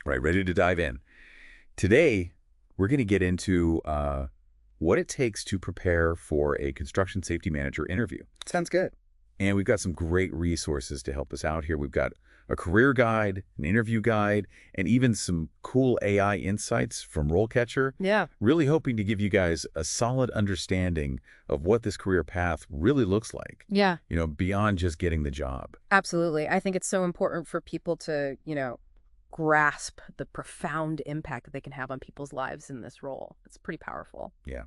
Right, ready to dive in. Today, we're going to get into what it takes to prepare for a construction safety manager interview. Sounds good. And we've got some great resources to help us out here. We've got a career guide, an interview guide, and even some cool AI insights from RoleCatcher. Yeah. Really hoping to give you guys a solid understanding of what this career path really looks like. Yeah. Beyond just getting the job. Absolutely. I think it's so important for people to, grasp the profound impact that they can have on people's lives in this role. It's pretty powerful. Yeah.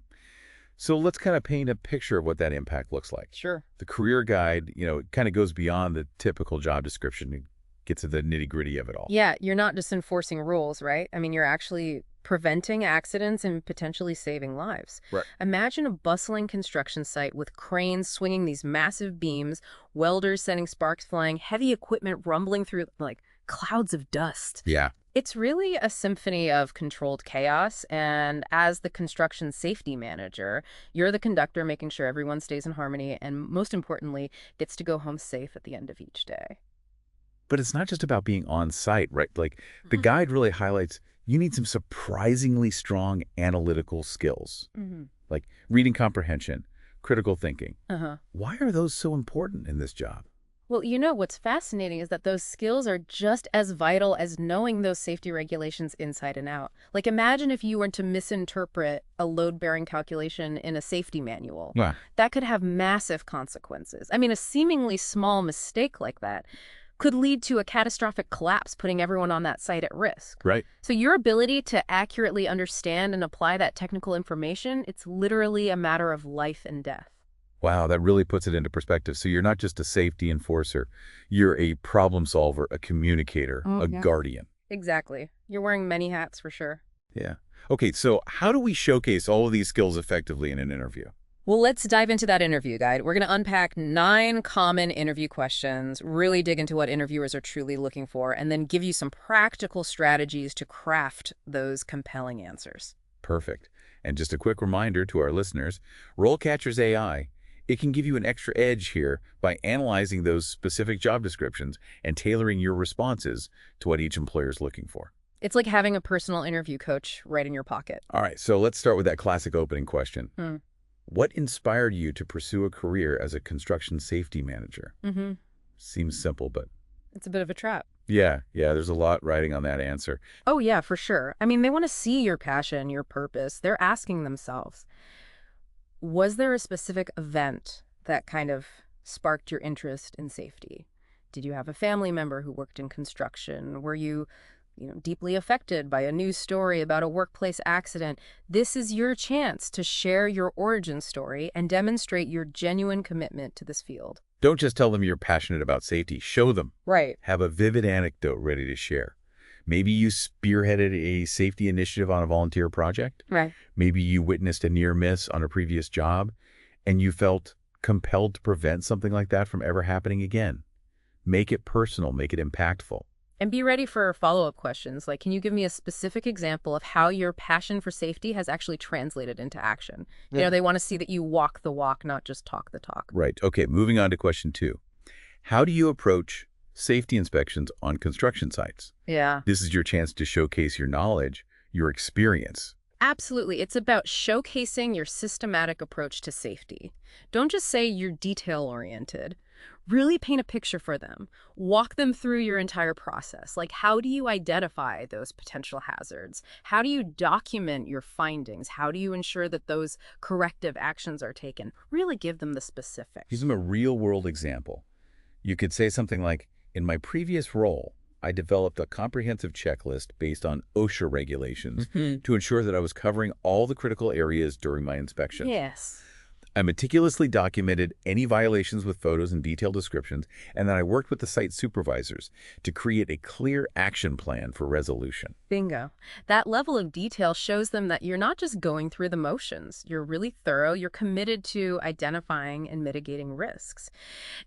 So let's kind of paint a picture of what that impact looks like. Sure. The career guide, it kind of goes beyond the typical job description and gets to the nitty-gritty of it all. Yeah, you're not just enforcing rules, right? I mean, you're actually preventing accidents and potentially saving lives. Right. Imagine a bustling construction site with cranes swinging these massive beams, welders sending sparks flying, heavy equipment rumbling through like clouds of dust. Yeah. It's really a symphony of controlled chaos, and as the construction safety manager, you're the conductor making sure everyone stays in harmony and, most importantly, gets to go home safe at the end of each day. But it's not just about being on site, right? Like the guide really highlights you need some surprisingly strong analytical skills, like reading comprehension, critical thinking. Why are those so important in this job? Well, what's fascinating is that those skills are just as vital as knowing those safety regulations inside and out. Like, imagine if you were to misinterpret a load-bearing calculation in a safety manual. Yeah. That could have massive consequences. I mean, a seemingly small mistake like that could lead to a catastrophic collapse, putting everyone on that site at risk. Right. So your ability to accurately understand and apply that technical information, it's literally a matter of life and death. Wow, that really puts it into perspective. So you're not just a safety enforcer. You're a problem solver, a communicator, a guardian. Exactly. You're wearing many hats for sure. Yeah. Okay, so how do we showcase all of these skills effectively in an interview? Well, let's dive into that interview guide. We're going to unpack 9 common interview questions, really dig into what interviewers are truly looking for, and then give you some practical strategies to craft those compelling answers. Perfect. And just a quick reminder to our listeners, RoleCatcher's AI, it can give you an extra edge here by analyzing those specific job descriptions and tailoring your responses to what each employer is looking for. It's like having a personal interview coach right in your pocket. All right, so let's start with that classic opening question. What inspired you to pursue a career as a construction safety manager? Seems simple, but... It's a bit of a trap. Yeah, there's a lot riding on that answer. Oh, yeah, for sure. I mean, they want to see your passion, your purpose. They're asking themselves, was there a specific event that kind of sparked your interest in safety? Did you have a family member who worked in construction? Were you, deeply affected by a news story about a workplace accident? This is your chance to share your origin story and demonstrate your genuine commitment to this field. Don't just tell them you're passionate about safety. Show them. Right. Have a vivid anecdote ready to share. Maybe you spearheaded a safety initiative on a volunteer project. Right. Maybe you witnessed a near miss on a previous job, and you felt compelled to prevent something like that from ever happening again. Make it personal. Make it impactful. And be ready for follow-up questions. Like, can you give me a specific example of how your passion for safety has actually translated into action? They want to see that you walk the walk, not just talk the talk. Right. Okay, moving on to question 2. How do you approach safety inspections on construction sites? Yeah. This is your chance to showcase your knowledge, your experience. Absolutely. It's about showcasing your systematic approach to safety. Don't just say you're detail-oriented. Really paint a picture for them. Walk them through your entire process. Like, how do you identify those potential hazards? How do you document your findings? How do you ensure that those corrective actions are taken? Really give them the specifics. Give them a real-world example. You could say something like, in my previous role, I developed a comprehensive checklist based on OSHA regulations to ensure that I was covering all the critical areas during my inspection. Yes. I meticulously documented any violations with photos and detailed descriptions, and then I worked with the site supervisors to create a clear action plan for resolution. Bingo. That level of detail shows them that you're not just going through the motions. You're really thorough. You're committed to identifying and mitigating risks.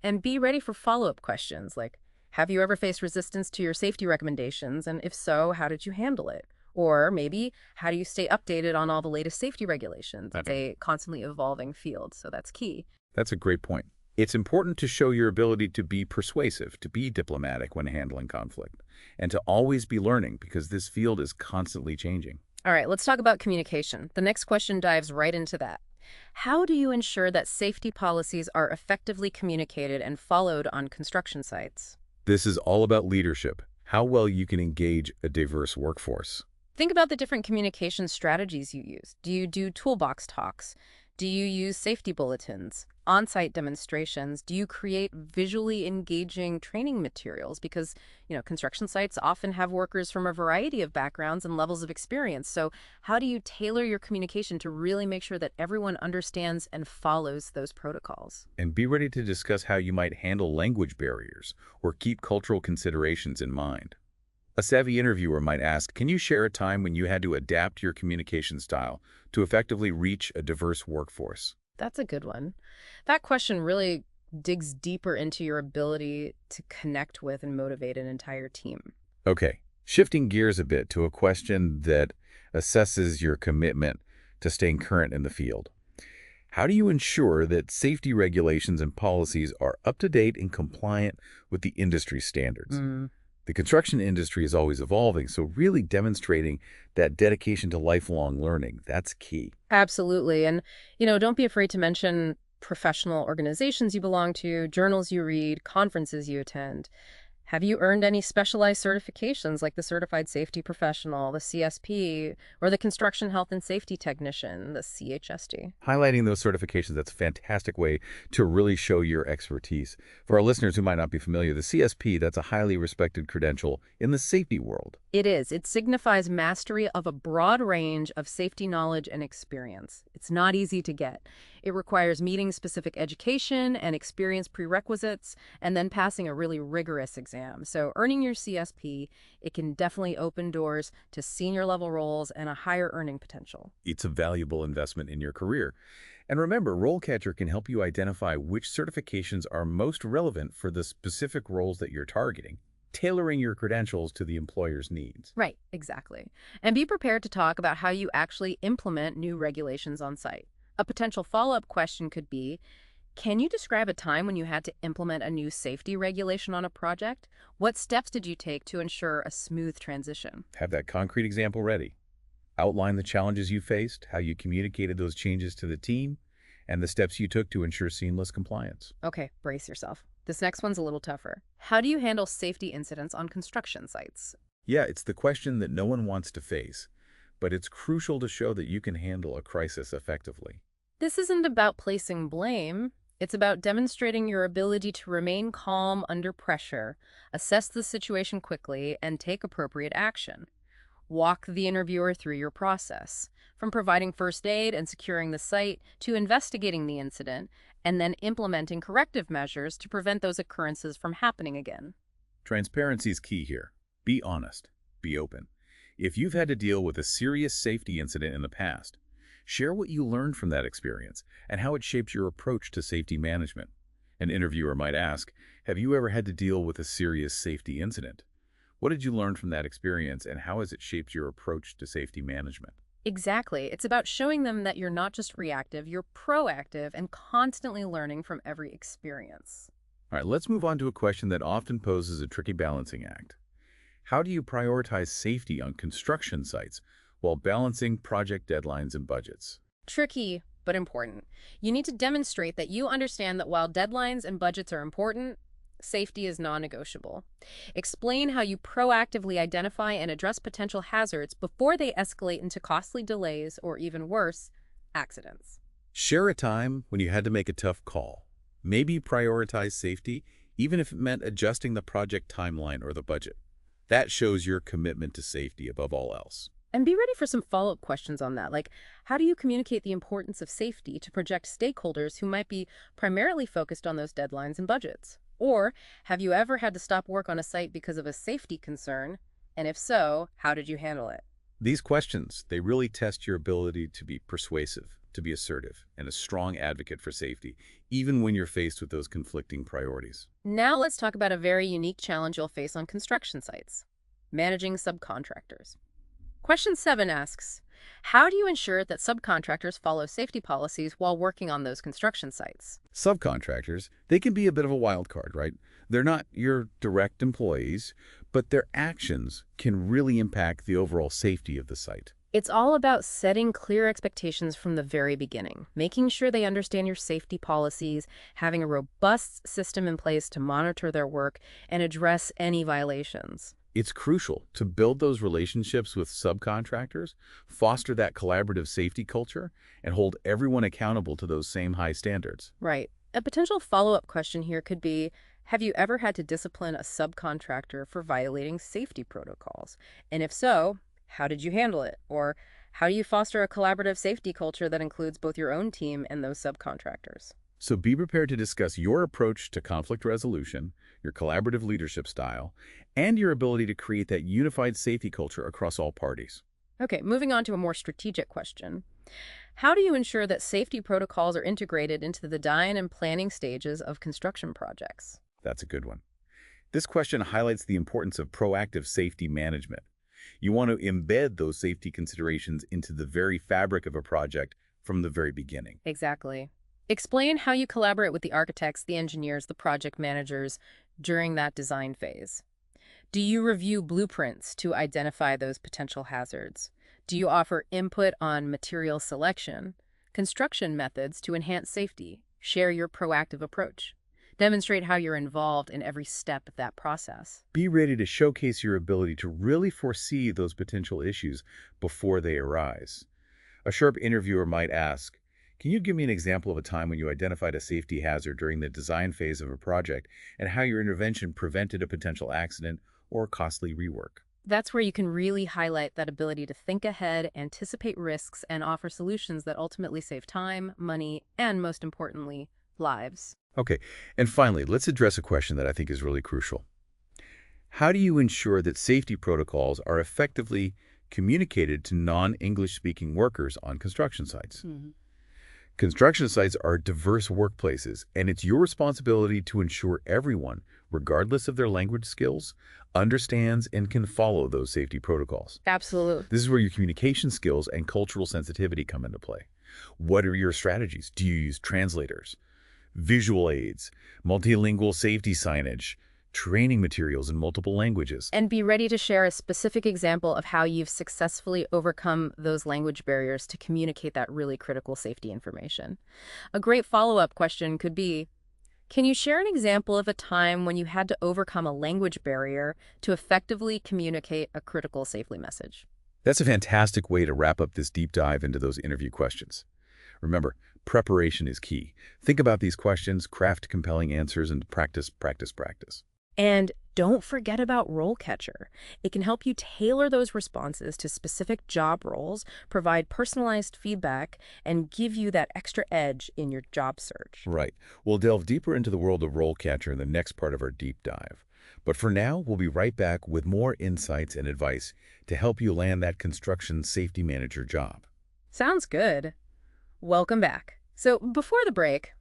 And be ready for follow-up questions like, have you ever faced resistance to your safety recommendations? And if so, how did you handle it? Or maybe, how do you stay updated on all the latest safety regulations? It's a constantly evolving field, so that's key. That's a great point. It's important to show your ability to be persuasive, to be diplomatic when handling conflict, and to always be learning because this field is constantly changing. All right, let's talk about communication. The next question dives right into that. How do you ensure that safety policies are effectively communicated and followed on construction sites? This is all about leadership, how well you can engage a diverse workforce. Think about the different communication strategies you use. Do you do toolbox talks? Do you use safety bulletins, on-site demonstrations? Do you create visually engaging training materials? Because, construction sites often have workers from a variety of backgrounds and levels of experience. So how do you tailor your communication to really make sure that everyone understands and follows those protocols? And be ready to discuss how you might handle language barriers or keep cultural considerations in mind. A savvy interviewer might ask, can you share a time when you had to adapt your communication style to effectively reach a diverse workforce? That's a good one. That question really digs deeper into your ability to connect with and motivate an entire team. Okay, shifting gears a bit to a question that assesses your commitment to staying current in the field. How do you ensure that safety regulations and policies are up to date and compliant with the industry standards? The construction industry is always evolving, so really demonstrating that dedication to lifelong learning, that's key. Absolutely. And, don't be afraid to mention professional organizations you belong to, journals you read, conferences you attend. Have you earned any specialized certifications like the Certified Safety Professional, the CSP, or the Construction Health and Safety Technician, the CHST? Highlighting those certifications, that's a fantastic way to really show your expertise. For our listeners who might not be familiar, the CSP, that's a highly respected credential in the safety world. It is. It signifies mastery of a broad range of safety knowledge and experience. It's not easy to get. It requires meeting specific education and experience prerequisites and then passing a really rigorous exam. So earning your CSP, it can definitely open doors to senior level roles and a higher earning potential. It's a valuable investment in your career. And remember, RoleCatcher can help you identify which certifications are most relevant for the specific roles that you're targeting, tailoring your credentials to the employer's needs. Right, exactly. And be prepared to talk about how you actually implement new regulations on site. A potential follow-up question could be, can you describe a time when you had to implement a new safety regulation on a project? What steps did you take to ensure a smooth transition? Have that concrete example ready. Outline the challenges you faced, how you communicated those changes to the team, and the steps you took to ensure seamless compliance. Okay, brace yourself. This next one's a little tougher. How do you handle safety incidents on construction sites? Yeah, it's the question that no one wants to face, but it's crucial to show that you can handle a crisis effectively. This isn't about placing blame. It's about demonstrating your ability to remain calm under pressure, assess the situation quickly, and take appropriate action. Walk the interviewer through your process, from providing first aid and securing the site to investigating the incident, and then implementing corrective measures to prevent those occurrences from happening again. Transparency is key here. Be honest. Be open. If you've had to deal with a serious safety incident in the past, share what you learned from that experience and how it shaped your approach to safety management. An interviewer might ask, have you ever had to deal with a serious safety incident? What did you learn from that experience and how has it shaped your approach to safety management? Exactly. It's about showing them that you're not just reactive, you're proactive and constantly learning from every experience. All right, let's move on to a question that often poses a tricky balancing act. How do you prioritize safety on construction sites while balancing project deadlines and budgets? Tricky, but important. You need to demonstrate that you understand that while deadlines and budgets are important, safety is non-negotiable. Explain how you proactively identify and address potential hazards before they escalate into costly delays or, even worse, accidents. Share a time when you had to make a tough call. Maybe prioritize safety, even if it meant adjusting the project timeline or the budget. That shows your commitment to safety above all else. And be ready for some follow-up questions on that, like how do you communicate the importance of safety to project stakeholders who might be primarily focused on those deadlines and budgets? Or have you ever had to stop work on a site because of a safety concern? And if so, how did you handle it? These questions, they really test your ability to be persuasive, to be assertive, and a strong advocate for safety, even when you're faced with those conflicting priorities. Now let's talk about a very unique challenge you'll face on construction sites: managing subcontractors. Question 7 asks, How do you ensure that subcontractors follow safety policies while working on those construction sites? Subcontractors, they can be a bit of a wild card, right? They're not your direct employees, but their actions can really impact the overall safety of the site. It's all about setting clear expectations from the very beginning, making sure they understand your safety policies, having a robust system in place to monitor their work and address any violations. It's crucial to build those relationships with subcontractors, foster that collaborative safety culture, and hold everyone accountable to those same high standards. Right. A potential follow-up question here could be, have you ever had to discipline a subcontractor for violating safety protocols? And if so, how did you handle it? Or how do you foster a collaborative safety culture that includes both your own team and those subcontractors? So be prepared to discuss your approach to conflict resolution, your collaborative leadership style, and your ability to create that unified safety culture across all parties. Okay, moving on to a more strategic question. How do you ensure that safety protocols are integrated into the design and planning stages of construction projects? That's a good one. This question highlights the importance of proactive safety management. You want to embed those safety considerations into the very fabric of a project from the very beginning. Exactly. Explain how you collaborate with the architects, the engineers, the project managers during that design phase. Do you review blueprints to identify those potential hazards? Do you offer input on material selection, construction methods to enhance safety? Share your proactive approach. Demonstrate how you're involved in every step of that process. Be ready to showcase your ability to really foresee those potential issues before they arise. A sharp interviewer might ask, can you give me an example of a time when you identified a safety hazard during the design phase of a project and how your intervention prevented a potential accident or costly rework? That's where you can really highlight that ability to think ahead, anticipate risks, and offer solutions that ultimately save time, money, and most importantly, lives. Okay, and finally, let's address a question that I think is really crucial. How do you ensure that safety protocols are effectively communicated to non-English speaking workers on construction sites? Construction sites are diverse workplaces, and it's your responsibility to ensure everyone, regardless of their language skills, understands and can follow those safety protocols. Absolutely. This is where your communication skills and cultural sensitivity come into play. What are your strategies? Do you use translators, visual aids, multilingual safety signage, training materials in multiple languages? And be ready to share a specific example of how you've successfully overcome those language barriers to communicate that really critical safety information. A great follow-up question could be, can you share an example of a time when you had to overcome a language barrier to effectively communicate a critical safety message? That's a fantastic way to wrap up this deep dive into those interview questions. Remember, preparation is key. Think about these questions, craft compelling answers, and practice, practice, practice. And don't forget about RoleCatcher. It can help you tailor those responses to specific job roles, provide personalized feedback, and give you that extra edge in your job search. Right. We'll delve deeper into the world of RoleCatcher in the next part of our deep dive. But for now, we'll be right back with more insights and advice to help you land that construction safety manager job. Sounds good. Welcome back. So before the break,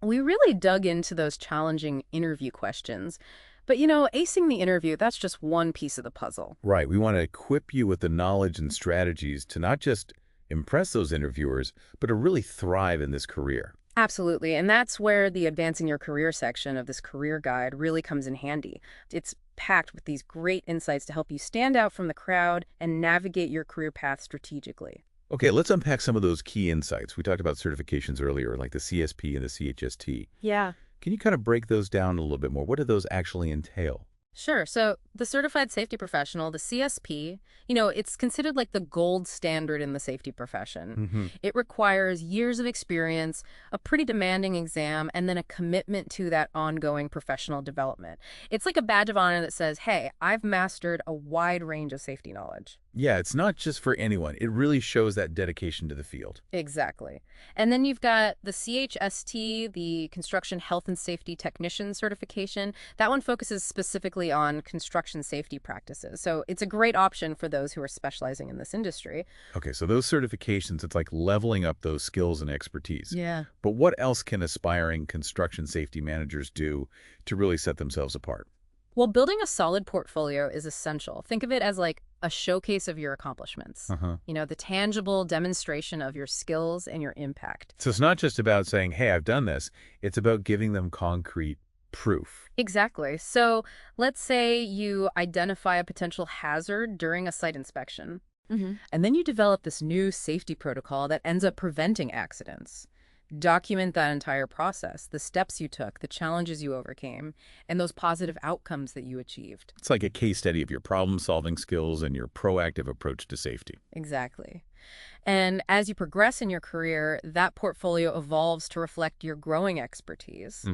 we really dug into those challenging interview questions. But acing the interview, that's just one piece of the puzzle. Right. We want to equip you with the knowledge and strategies to not just impress those interviewers, but to really thrive in this career. Absolutely. And that's where the Advancing Your Career section of this career guide really comes in handy. It's packed with these great insights to help you stand out from the crowd and navigate your career path strategically. Okay, let's unpack some of those key insights. We talked about certifications earlier, like the CSP and the CHST. Yeah. Can you kind of break those down a little bit more? What do those actually entail? Sure. So the Certified Safety Professional, the CSP, it's considered like the gold standard in the safety profession. It requires years of experience, a pretty demanding exam, and then a commitment to that ongoing professional development. It's like a badge of honor that says, hey, I've mastered a wide range of safety knowledge. Yeah, it's not just for anyone. It really shows that dedication to the field. Exactly. And then you've got the CHST, the Construction Health and Safety Technician certification. That one focuses specifically on construction safety practices. So it's a great option for those who are specializing in this industry. Okay, so those certifications, it's like leveling up those skills and expertise. Yeah. But what else can aspiring construction safety managers do to really set themselves apart? Well, building a solid portfolio is essential. Think of it as like a showcase of your accomplishments. Uh-huh. The tangible demonstration of your skills and your impact. So it's not just about saying, hey, I've done this. It's about giving them concrete proof. Exactly. So let's say you identify a potential hazard during a site inspection, and then you develop this new safety protocol that ends up preventing accidents. Document that entire process, the steps you took, the challenges you overcame, and those positive outcomes that you achieved. It's like a case study of your problem-solving skills and your proactive approach to safety. Exactly. And as you progress in your career, that portfolio evolves to reflect your growing expertise.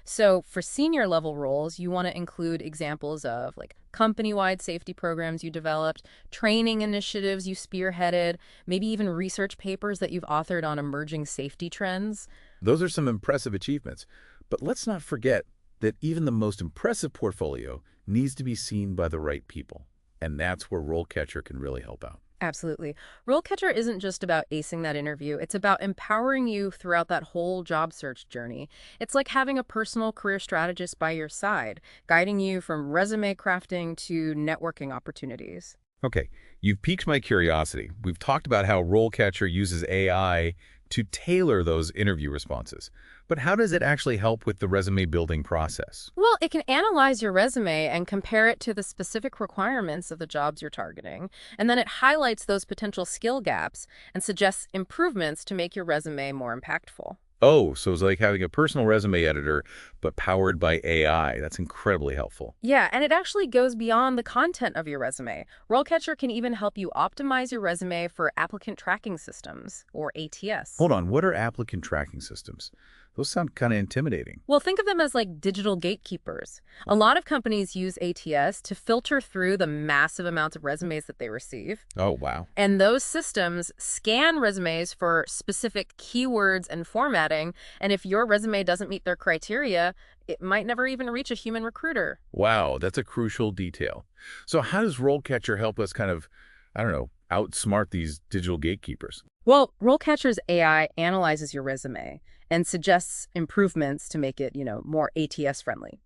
So for senior level roles, you want to include examples of like company-wide safety programs you developed, training initiatives you spearheaded, maybe even research papers that you've authored on emerging safety trends. Those are some impressive achievements. But let's not forget that even the most impressive portfolio needs to be seen by the right people. And that's where RoleCatcher can really help out. Absolutely. RoleCatcher isn't just about acing that interview. It's about empowering you throughout that whole job search journey. It's like having a personal career strategist by your side, guiding you from resume crafting to networking opportunities. Okay, you've piqued my curiosity. We've talked about how RoleCatcher uses AI to tailor those interview responses. But how does it actually help with the resume building process? Well, it can analyze your resume and compare it to the specific requirements of the jobs you're targeting. And then it highlights those potential skill gaps and suggests improvements to make your resume more impactful. Oh, so it's like having a personal resume editor, but powered by AI. That's incredibly helpful. Yeah, and it actually goes beyond the content of your resume. RoleCatcher can even help you optimize your resume for applicant tracking systems, or ATS. Hold on, what are applicant tracking systems? Those sound kind of intimidating. Well, think of them as like digital gatekeepers. A lot of companies use ATS to filter through the massive amounts of resumes that they receive. Oh, wow. And those systems scan resumes for specific keywords and formatting. And if your resume doesn't meet their criteria, it might never even reach a human recruiter. Wow, that's a crucial detail. So how does RoleCatcher help us kind of, I don't know, outsmart these digital gatekeepers? Well, RoleCatcher's AI analyzes your resume and suggests improvements to make it, more ATS friendly.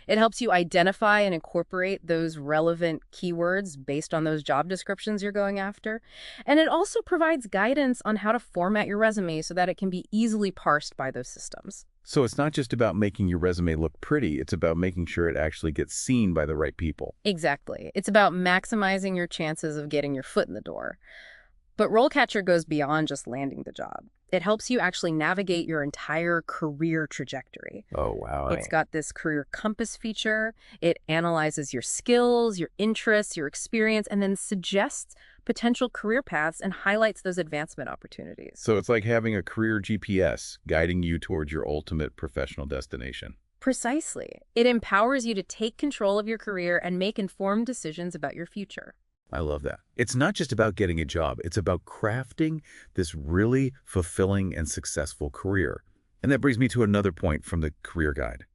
It helps you identify and incorporate those relevant keywords based on those job descriptions you're going after. And it also provides guidance on how to format your resume so that it can be easily parsed by those systems. So it's not just about making your resume look pretty, it's about making sure it actually gets seen by the right people. Exactly. It's about maximizing your chances of getting your foot in the door. But RoleCatcher goes beyond just landing the job. It helps you actually navigate your entire career trajectory. Oh, wow. It's got this career compass feature. It analyzes your skills, your interests, your experience, and then suggests potential career paths and highlights those advancement opportunities. So it's like having a career GPS guiding you towards your ultimate professional destination. Precisely. It empowers you to take control of your career and make informed decisions about your future. I love that. It's not just about getting a job. It's about crafting this really fulfilling and successful career. And that brings me to another point from the career guide.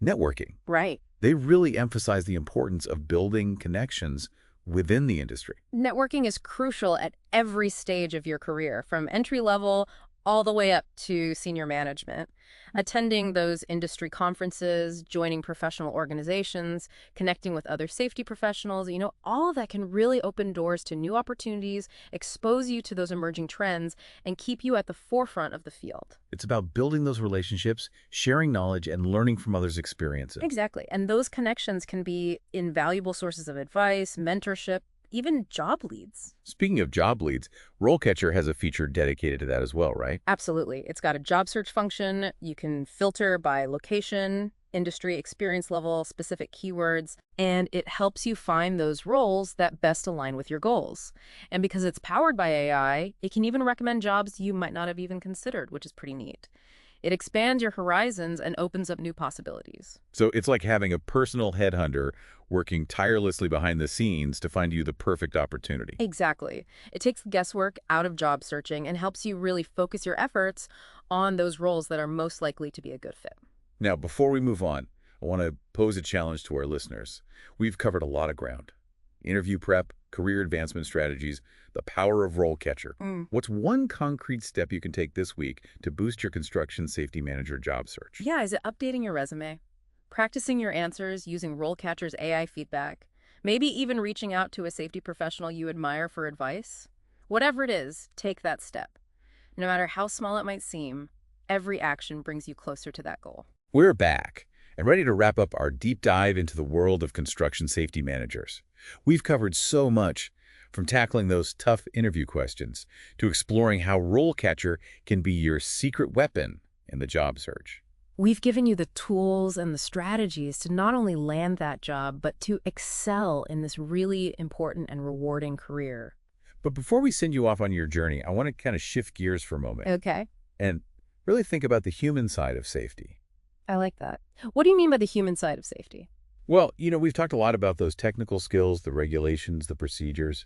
Networking. Right. They really emphasize the importance of building connections within the industry. Networking is crucial at every stage of your career, from entry level all the way up to senior management. Attending those industry conferences, joining professional organizations, connecting with other safety professionals, all of that can really open doors to new opportunities, expose you to those emerging trends, and keep you at the forefront of the field. It's about building those relationships, sharing knowledge, and learning from others' experiences. Exactly. And those connections can be invaluable sources of advice, mentorship, even job leads. Speaking of job leads, RoleCatcher has a feature dedicated to that as well, right? Absolutely. It's got a job search function. You can filter by location, industry, experience level, specific keywords, and it helps you find those roles that best align with your goals. And because it's powered by AI, it can even recommend jobs you might not have even considered, which is pretty neat. It expands your horizons and opens up new possibilities. So it's like having a personal headhunter working tirelessly behind the scenes to find you the perfect opportunity. Exactly. It takes the guesswork out of job searching and helps you really focus your efforts on those roles that are most likely to be a good fit. Now, before we move on, I want to pose a challenge to our listeners. We've covered a lot of ground. Interview prep, career advancement strategies, the power of RoleCatcher. What's one concrete step you can take this week to boost your construction safety manager job search? Yeah, is it updating your resume? Practicing your answers using RoleCatcher's AI feedback? Maybe even reaching out to a safety professional you admire for advice. Whatever it is, take that step. No matter how small it might seem, every action brings you closer to that goal. We're back and ready to wrap up our deep dive into the world of construction safety managers. We've covered so much, from tackling those tough interview questions to exploring how RoleCatcher can be your secret weapon in the job search. We've given you the tools and the strategies to not only land that job, but to excel in this really important and rewarding career. But before we send you off on your journey, I want to kind of shift gears for a moment Okay. and really think about the human side of safety. I like that. What do you mean by the human side of safety? Well, we've talked a lot about those technical skills, the regulations, the procedures.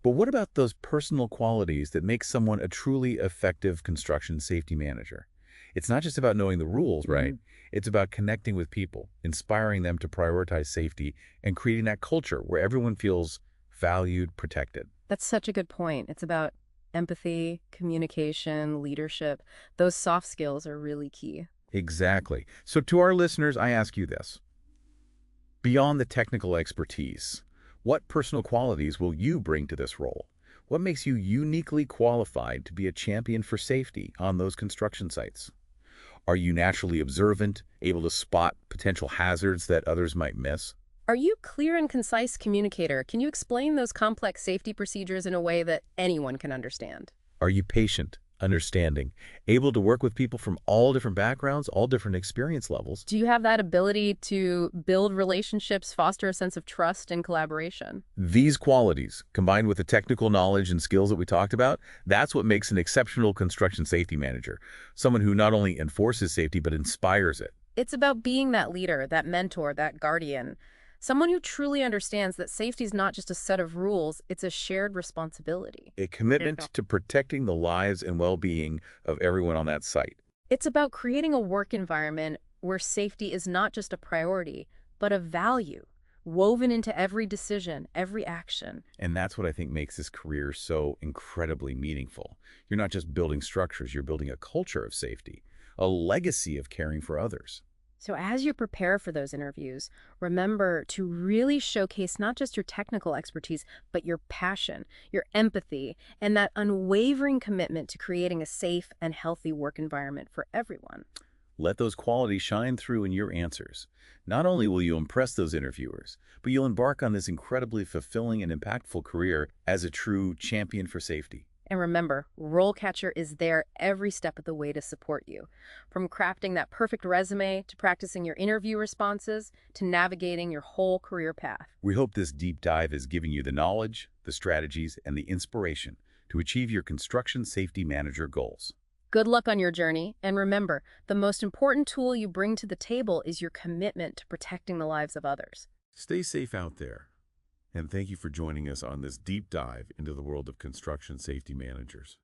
But what about those personal qualities that make someone a truly effective construction safety manager? It's not just about knowing the rules, right? It's about connecting with people, inspiring them to prioritize safety, and creating that culture where everyone feels valued, protected. That's such a good point. It's about empathy, communication, leadership. Those soft skills are really key. Exactly. So to our listeners, I ask you this. Beyond the technical expertise, what personal qualities will you bring to this role? What makes you uniquely qualified to be a champion for safety on those construction sites? Are you naturally observant, able to spot potential hazards that others might miss? Are you a clear and concise communicator? Can you explain those complex safety procedures in a way that anyone can understand? Are you patient, understanding, able to work with people from all different backgrounds, all different experience levels? Do you have that ability to build relationships, foster a sense of trust and collaboration? These qualities, combined with the technical knowledge and skills that we talked about, that's what makes an exceptional construction safety manager. Someone who not only enforces safety, but inspires it. It's about being that leader, that mentor, that guardian. Someone who truly understands that safety is not just a set of rules, it's a shared responsibility. A commitment to protecting the lives and well-being of everyone on that site. It's about creating a work environment where safety is not just a priority, but a value, woven into every decision, every action. And that's what I think makes this career so incredibly meaningful. You're not just building structures, you're building a culture of safety, a legacy of caring for others. So as you prepare for those interviews, remember to really showcase not just your technical expertise, but your passion, your empathy, and that unwavering commitment to creating a safe and healthy work environment for everyone. Let those qualities shine through in your answers. Not only will you impress those interviewers, but you'll embark on this incredibly fulfilling and impactful career as a true champion for safety. And remember, RoleCatcher is there every step of the way to support you. From crafting that perfect resume, to practicing your interview responses, to navigating your whole career path. We hope this deep dive is giving you the knowledge, the strategies, and the inspiration to achieve your construction safety manager goals. Good luck on your journey, and remember, the most important tool you bring to the table is your commitment to protecting the lives of others. Stay safe out there. And thank you for joining us on this deep dive into the world of construction safety managers.